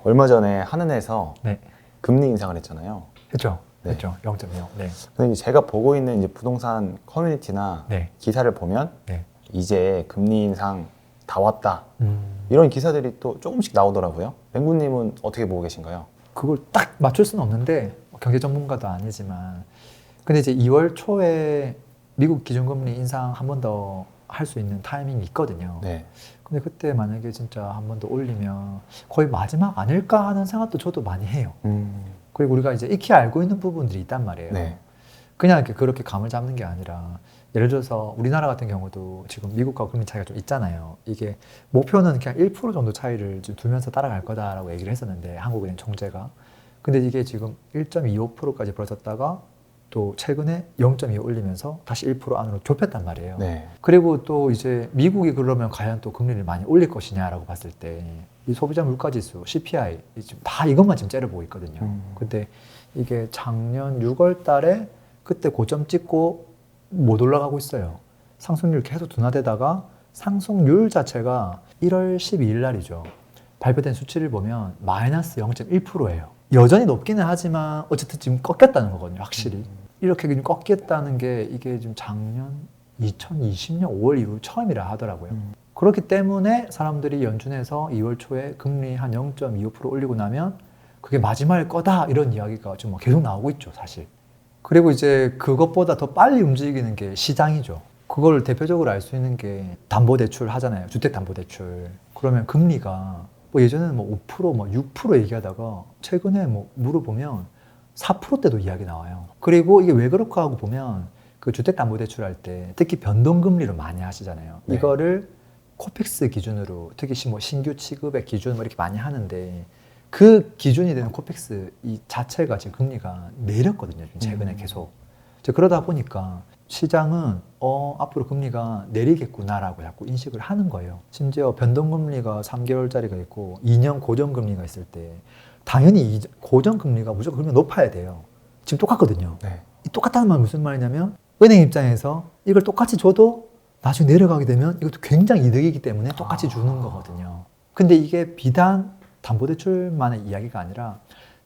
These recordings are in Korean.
얼마 전에 한은에서 네. 금리 인상을 했잖아요. 했죠. 네. 했죠. 0.0. 네. 근데 이제 제가 보고 있는 이제 부동산 커뮤니티나 네. 기사를 보면 네. 이제 금리 인상 다 왔다. 음. 이런 기사들이 또 조금씩 나오더라고요. 맹구님은 어떻게 보고 계신가요? 그걸 딱 맞출 수는 없는데 경제 전문가도 아니지만 근데 이제 2월 초에 미국 기준금리 인상 한 번 더 할 수 있는 타이밍이 있거든요. 네. 근데 그때 만약에 진짜 한 번 더 올리면 거의 마지막 아닐까 하는 생각도 저도 많이 해요. 그리고 우리가 이제 익히 알고 있는 부분들이 있단 말이에요. 네. 그냥 이렇게 그렇게 감을 잡는 게 아니라 예를 들어서 우리나라 같은 경우도 지금 미국과 금리 차이가 좀 있잖아요. 이게 목표는 그냥 1% 정도 차이를 좀 두면서 따라갈 거다라고 얘기를 했었는데 한국은행 총재가. 근데 이게 지금 1.25%까지 벌어졌다가 또 최근에 0.25 올리면서 다시 1% 안으로 좁혔단 말이에요. 네. 그리고 또 이제 미국이 그러면 과연 또 금리를 많이 올릴 것이냐라고 봤을 때 이 소비자 물가지수, CPI 지금 다 이것만 지금 째려보고 있거든요. 근데 이게 작년 6월 달에 그때 고점 찍고 못 올라가고 있어요. 상승률 계속 둔화되다가 상승률 자체가 1월 12일 날이죠. 발표된 수치를 보면 마이너스 0.1%예요. 여전히 높기는 하지만 어쨌든 지금 꺾였다는 거거든요. 확실히. 이렇게 지금 꺾였다는 게 이게 지금 작년 2020년 5월 이후 처음이라 하더라고요. 그렇기 때문에 사람들이 연준에서 2월 초에 금리 한 0.25% 올리고 나면 그게 마지막일 거다 이런 이야기가 지금 계속 나오고 있죠, 사실. 그리고 이제 그것보다 더 빨리 움직이는 게 시장이죠. 그걸 대표적으로 알 수 있는 게 담보대출 하잖아요. 주택담보대출. 그러면 금리가 뭐 예전에는 뭐 5%, 뭐 6% 얘기하다가 최근에 뭐 물어보면 4%대도 이야기 나와요. 그리고 이게 왜 그럴까 하고 보면 그 주택담보대출 할 때 특히 변동금리로 많이 하시잖아요. 네. 이거를 코픽스 기준으로 특히 뭐 신규 취급의 기준 뭐 이렇게 많이 하는데 그 기준이 되는 코픽스 이 자체가 지금 금리가 내렸거든요. 최근에 계속. 그러다 보니까 시장은 앞으로 금리가 내리겠구나라고 자꾸 인식을 하는 거예요. 심지어 변동금리가 3개월짜리가 있고 2년 고정금리가 있을 때 당연히 고정금리가 무조건 그러면 높아야 돼요. 지금 똑같거든요. 네. 이 똑같다는 말은 무슨 말이냐면 은행 입장에서 이걸 똑같이 줘도 나중에 내려가게 되면 이것도 굉장히 이득이기 때문에 똑같이 주는 거거든요. 근데 이게 비단 담보대출만의 이야기가 아니라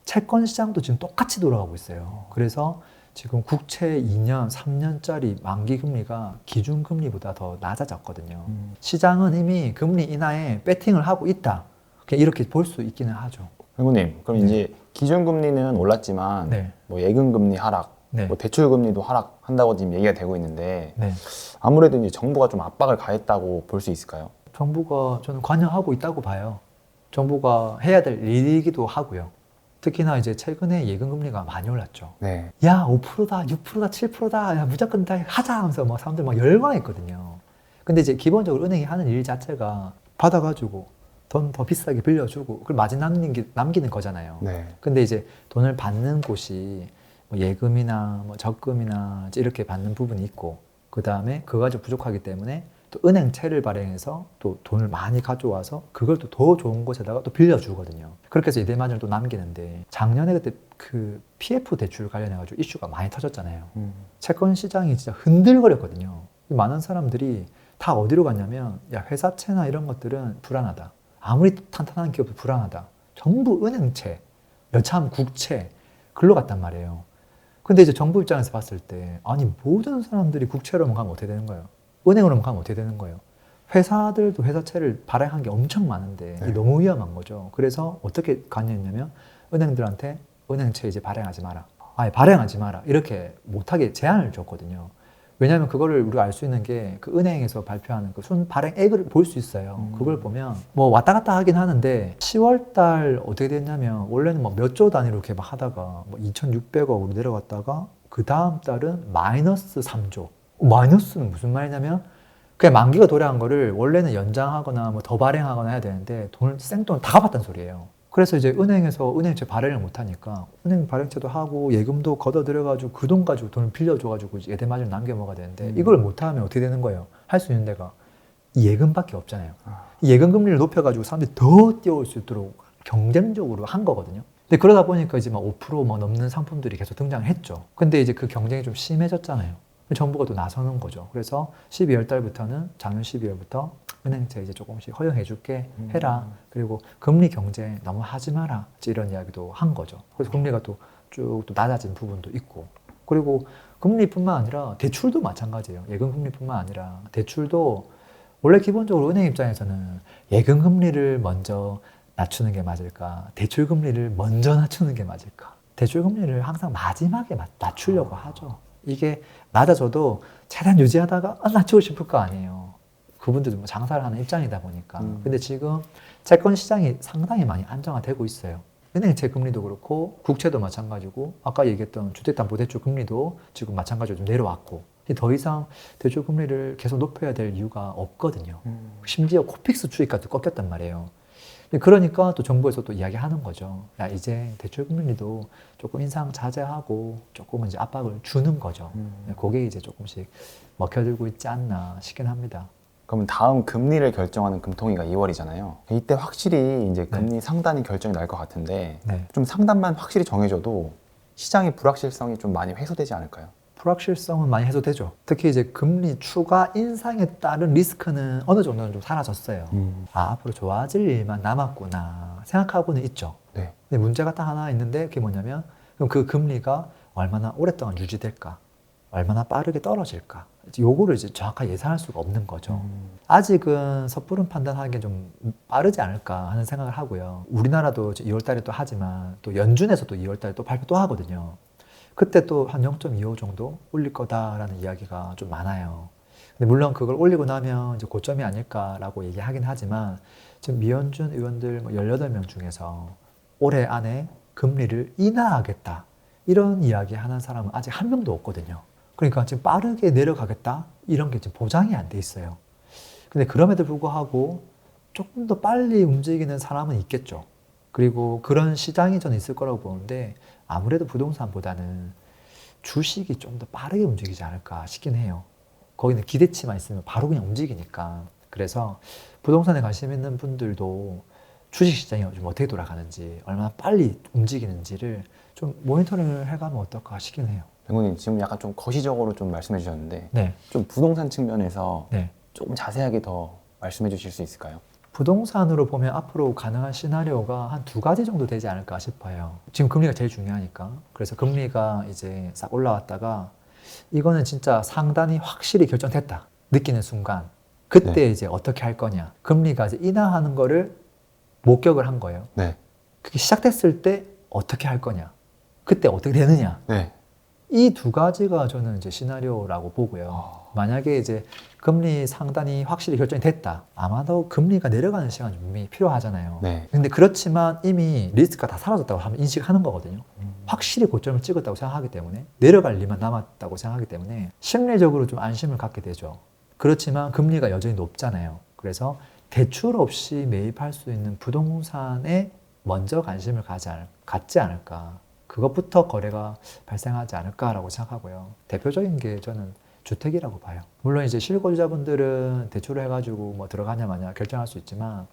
채권 시장도 지금 똑같이 돌아가고 있어요. 그래서 지금 국채 2년, 3년짜리 만기 금리가 기준 금리보다 더 낮아졌거든요. 시장은 이미 금리 인하에 배팅을 하고 있다. 그냥 이렇게 볼 수 있기는 하죠. 맹구님, 그럼 이제 기준금리는 올랐지만 네. 뭐 예금금리 하락, 네. 뭐 대출금리도 하락한다고 지금 얘기가 되고 있는데 네. 아무래도 이제 정부가 좀 압박을 가했다고 볼 수 있을까요? 정부가 저는 관여하고 있다고 봐요. 정부가 해야 될 일이기도 하고요. 특히나 이제 최근에 예금금리가 많이 올랐죠. 네. 야, 5%다, 6%다, 7%다, 야, 무조건 다 하자 하면서 막 사람들 막 열광했거든요. 근데 이제 기본적으로 은행이 하는 일 자체가 받아가지고 돈 더 비싸게 빌려주고 그걸 마진 남기는 거잖아요. 네. 근데 이제 돈을 받는 곳이 뭐 예금이나 뭐 적금이나 이제 이렇게 받는 부분이 있고 그 다음에 그거 가지고 부족하기 때문에 또 은행채를 발행해서 또 돈을 많이 가져와서 그걸 또 더 좋은 곳에다가 또 빌려주거든요. 그렇게 해서 이대마진을 또 남기는데 작년에 그때 그 PF 대출 관련해가지고 이슈가 많이 터졌잖아요. 채권 시장이 진짜 흔들거렸거든요. 많은 사람들이 다 어디로 갔냐면 야, 회사채나 이런 것들은 불안하다. 아무리 탄탄한 기업도 불안하다. 전부 은행채, 여차하면 국채 글로 갔단 말이에요. 근데 이제 정부 입장에서 봤을 때 아니 모든 사람들이 국채로만 가면 어떻게 되는 거예요? 은행으로만 가면 어떻게 되는 거예요? 회사들도 회사채를 발행한 게 엄청 많은데 이게 너무 위험한 거죠. 그래서 어떻게 관여했냐면 은행들한테 은행채 이제 발행하지 마라. 아예 발행하지 마라. 이렇게 못하게 제한을 줬거든요. 왜냐하면 그거를 우리가 알 수 있는 게 그 은행에서 발표하는 그 순 발행액을 볼 수 있어요. 그걸 보면 뭐 왔다 갔다 하긴 하는데 10월 달 어떻게 됐냐면 원래는 뭐 몇 조 단위로 이렇게 막 하다가 뭐 2,600억으로 내려갔다가 그 다음 달은 마이너스 3조. 마이너스는 무슨 말이냐면 그냥 만기가 도래한 거를 원래는 연장하거나 뭐 더 발행하거나 해야 되는데 돈을 생돈을 다 갚았다는 소리예요. 그래서 이제 은행에서 은행채 발행을 못 하니까 은행 발행채도 하고 예금도 걷어들여가지고 그 돈 가지고 돈을 빌려줘가지고 예대마진을 남겨 먹어야 되는데 이걸 못하면 어떻게 되는 거예요? 할 수 있는 데가 이 예금밖에 없잖아요. 이 예금 금리를 높여가지고 사람들이 더 뛰어올 수 있도록 경쟁적으로 한 거거든요. 근데 그러다 보니까 이제 막 5% 뭐 넘는 상품들이 계속 등장했죠. 근데 이제 그 경쟁이 좀 심해졌잖아요. 정부가 또 나서는 거죠. 그래서 12월 달부터는 작년 12월부터 은행채 이제 조금씩 허용해줄게 해라. 그리고 금리 경제 너무 하지 마라. 이런 이야기도 한 거죠. 그래서 금리가 또 쭉 또 낮아진 부분도 있고. 그리고 금리뿐만 아니라 대출도 마찬가지예요. 예금 금리뿐만 아니라 대출도 원래 기본적으로 은행 입장에서는 예금 금리를 먼저 낮추는 게 맞을까? 대출 금리를 먼저 낮추는 게 맞을까? 대출 금리를 항상 마지막에 낮추려고 하죠. 이게 낮아져도 최대한 유지하다가 낮추고 싶을 거 아니에요. 그분들도 뭐 장사를 하는 입장이다 보니까. 근데 지금 채권 시장이 상당히 많이 안정화되고 있어요. 은행채 금리도 그렇고 국채도 마찬가지고 아까 얘기했던 주택담보대출 금리도 지금 마찬가지로 좀 내려왔고 더 이상 대출 금리를 계속 높여야 될 이유가 없거든요. 심지어 코픽스 수익까지 꺾였단 말이에요. 그러니까 또 정부에서 또 이야기하는 거죠. 야, 이제 대출 금리도 조금 인상 자제하고 조금은 이제 압박을 주는 거죠. 그게 이제 조금씩 먹혀들고 있지 않나 싶긴 합니다. 그러면 다음 금리를 결정하는 금통위가 2월이잖아요. 이때 확실히 이제 금리 상단이 결정이 날 것 같은데 네. 좀 상단만 확실히 정해져도 시장의 불확실성이 좀 많이 해소되지 않을까요? 불확실성은 많이 해소되죠. 특히 이제 금리 추가 인상에 따른 리스크는 어느 정도는 좀 사라졌어요. 앞으로 좋아질 일만 남았구나 생각하고는 있죠. 네. 근데 문제가 딱 하나 있는데 그게 뭐냐면 그럼 그 금리가 얼마나 오랫동안 유지될까? 얼마나 빠르게 떨어질까? 요거를 이제 정확하게 예상할 수가 없는 거죠. 아직은 섣부른 판단하는 게 좀 빠르지 않을까 하는 생각을 하고요. 우리나라도 2월 달에 또 하지만 또 연준에서 또 2월 달에 또 발표 또 하거든요. 그때 또 한 0.25 정도 올릴 거다라는 이야기가 좀 많아요. 근데 물론 그걸 올리고 나면 이제 고점이 아닐까라고 얘기하긴 하지만 지금 미연준 의원들 18명 중에서 올해 안에 금리를 인하하겠다 이런 이야기 하는 사람은 아직 한 명도 없거든요. 그러니까 지금 빠르게 내려가겠다 이런 게 지금 보장이 안 돼 있어요. 근데 그럼에도 불구하고 조금 더 빨리 움직이는 사람은 있겠죠. 그리고 그런 시장이 저는 있을 거라고 보는데 아무래도 부동산보다는 주식이 좀 더 빠르게 움직이지 않을까 싶긴 해요. 거기는 기대치만 있으면 바로 그냥 움직이니까. 그래서 부동산에 관심 있는 분들도 주식시장이 좀 어떻게 돌아가는지 얼마나 빨리 움직이는지를 좀 모니터링을 해가면 어떨까 싶긴 해요. 백문님 지금 약간 좀 거시적으로 좀 말씀해 주셨는데 네. 좀 부동산 측면에서 네. 조금 자세하게 더 말씀해 주실 수 있을까요? 부동산으로 보면 앞으로 가능한 시나리오가 한 2가지 정도 되지 않을까 싶어요. 지금 금리가 제일 중요하니까. 그래서 금리가 이제 싹 올라왔다가 이거는 진짜 상단이 확실히 결정됐다 느끼는 순간 그때 네. 이제 어떻게 할 거냐. 금리가 이제 인하하는 거를 목격을 한 거예요. 네. 그게 시작됐을 때 어떻게 할 거냐. 그때 어떻게 되느냐. 네. 이 2가지가 저는 이제 시나리오라고 보고요. 만약에 이제 금리 상단이 확실히 결정이 됐다. 아마도 금리가 내려가는 시간이 분명히 필요하잖아요. 네. 근데 그렇지만 이미 리스크가 다 사라졌다고 하면 인식하는 거거든요. 확실히 고점을 찍었다고 생각하기 때문에 내려갈 일만 남았다고 생각하기 때문에 심리적으로 좀 안심을 갖게 되죠. 그렇지만 금리가 여전히 높잖아요. 그래서 대출 없이 매입할 수 있는 부동산에 먼저 관심을 갖지 않을까. 그것부터 거래가 발생하지 않을까라고 생각하고요. 대표적인 게 저는 주택이라고 봐요. 물론 이제 실거주자분들은 대출을 해가지고 뭐 들어가냐 마냐 결정할 수 있지만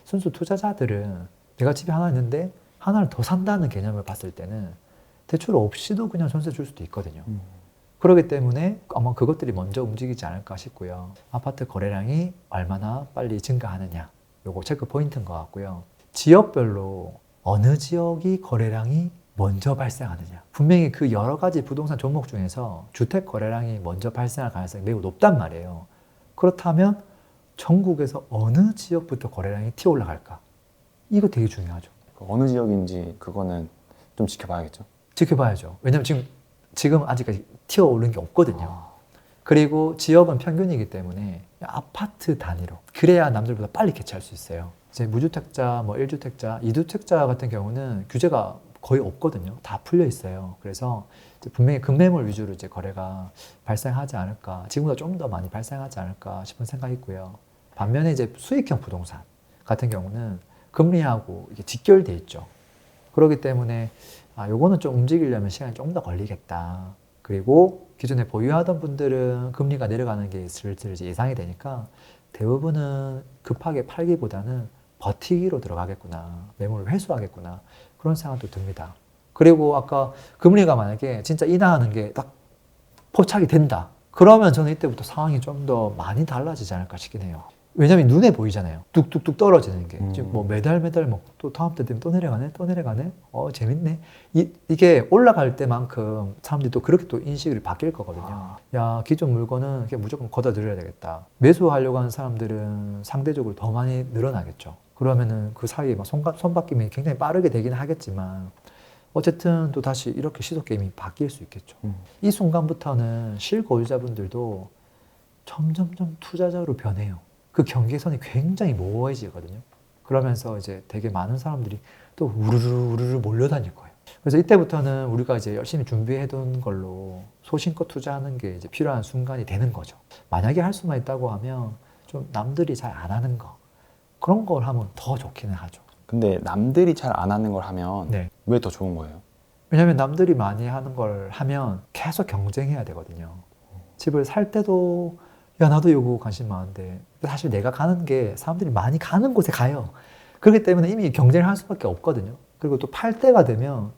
순수 투자자들은 내가 집이 하나 있는데 하나를 더 산다는 개념을 봤을 때는 대출 없이도 그냥 전세 줄 수도 있거든요. 그렇기 때문에 아마 그것들이 먼저 움직이지 않을까 싶고요. 아파트 거래량이 얼마나 빨리 증가하느냐 요거 체크 포인트인 것 같고요. 지역별로 어느 지역이 거래량이 먼저 발생하느냐. 분명히 그 여러 가지 부동산 종목 중에서 주택 거래량이 먼저 발생할 가능성이 매우 높단 말이에요. 그렇다면 전국에서 어느 지역부터 거래량이 튀어 올라갈까? 이거 되게 중요하죠. 어느 지역인지 그거는 좀 지켜봐야겠죠. 지켜봐야죠. 왜냐면 지금 아직까지 튀어 오른 게 없거든요. 그리고 지역은 평균이기 때문에 아파트 단위로 그래야 남들보다 빨리 캐치할 수 있어요. 이제 무주택자, 뭐 1주택자, 2주택자 같은 경우는 규제가 거의 없거든요. 다 풀려 있어요. 그래서 이제 분명히 급매물 위주로 이제 거래가 발생하지 않을까, 지금보다 좀 더 많이 발생하지 않을까 싶은 생각이 있고요. 반면에 이제 수익형 부동산 같은 경우는 금리하고 이게 직결돼 있죠. 그렇기 때문에 요거는 좀 움직이려면 시간이 좀 더 걸리겠다. 그리고 기존에 보유하던 분들은 금리가 내려가는 게 슬슬 이제 예상이 되니까 대부분은 급하게 팔기보다는 버티기로 들어가겠구나. 매물을 회수하겠구나. 그런 생각도 듭니다. 그리고 아까 금리가 만약에 진짜 인하하는 게 딱 포착이 된다. 그러면 저는 이때부터 상황이 좀 더 많이 달라지지 않을까 싶긴 해요. 왜냐면 눈에 보이잖아요. 뚝뚝뚝 떨어지는 게. 지금 뭐 매달 뭐 또 다음 때 되면 또 내려가네, 또 내려가네. 재밌네. 이게 올라갈 때만큼 사람들이 또 그렇게 또 인식이 바뀔 거거든요. 야, 기존 물건은 그냥 무조건 걷어 들여야 되겠다. 매수하려고 하는 사람들은 상대적으로 더 많이 늘어나겠죠. 그러면은 그 사이에 막 손바뀜이 굉장히 빠르게 되긴 하겠지만 어쨌든 또 다시 이렇게 시속 게임이 바뀔 수 있겠죠. 이 순간부터는 실거주자분들도 점점점 투자자로 변해요. 그 경계선이 굉장히 모호해지거든요. 그러면서 이제 되게 많은 사람들이 또 우르르 몰려다닐 거예요. 그래서 이때부터는 우리가 이제 열심히 준비해둔 걸로 소신껏 투자하는 게 이제 필요한 순간이 되는 거죠. 만약에 할 수만 있다고 하면 좀 남들이 잘 안 하는 거 그런 걸 하면 더 좋기는 하죠. 근데 남들이 잘 안 하는 걸 하면 네. 왜 더 좋은 거예요? 왜냐하면 남들이 많이 하는 걸 하면 계속 경쟁해야 되거든요. 집을 살 때도 야 나도 이거 관심 많은데 사실 내가 가는 게 사람들이 많이 가는 곳에 가요. 그렇기 때문에 이미 경쟁을 할 수밖에 없거든요. 그리고 또 팔 때가 되면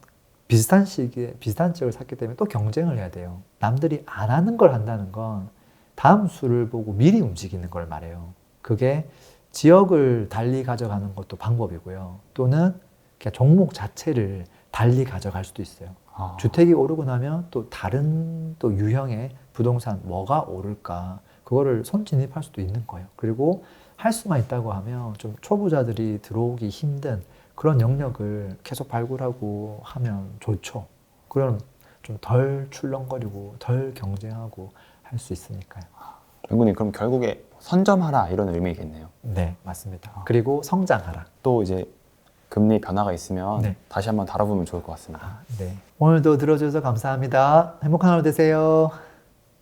비슷한 시기에 비슷한 지역을 샀기 때문에 또 경쟁을 해야 돼요. 남들이 안 하는 걸 한다는 건 다음 수를 보고 미리 움직이는 걸 말해요. 그게 지역을 달리 가져가는 것도 방법이고요. 또는 그냥 종목 자체를 달리 가져갈 수도 있어요. 주택이 오르고 나면 또 다른 또 유형의 부동산 뭐가 오를까 그거를 손진입할 수도 있는 거예요. 그리고 할 수만 있다고 하면 좀 초보자들이 들어오기 힘든 그런 영역을 계속 발굴하고 하면 좋죠. 그럼 좀 덜 출렁거리고 덜 경쟁하고 할 수 있으니까요. 연구님 그럼 결국에 선점하라 이런 의미겠네요. 네, 맞습니다. 그리고 성장하라. 또 이제 금리 변화가 있으면 네. 다시 한번 다뤄보면 좋을 것 같습니다. 네. 오늘도 들어주셔서 감사합니다. 행복한 하루 되세요.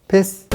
패스.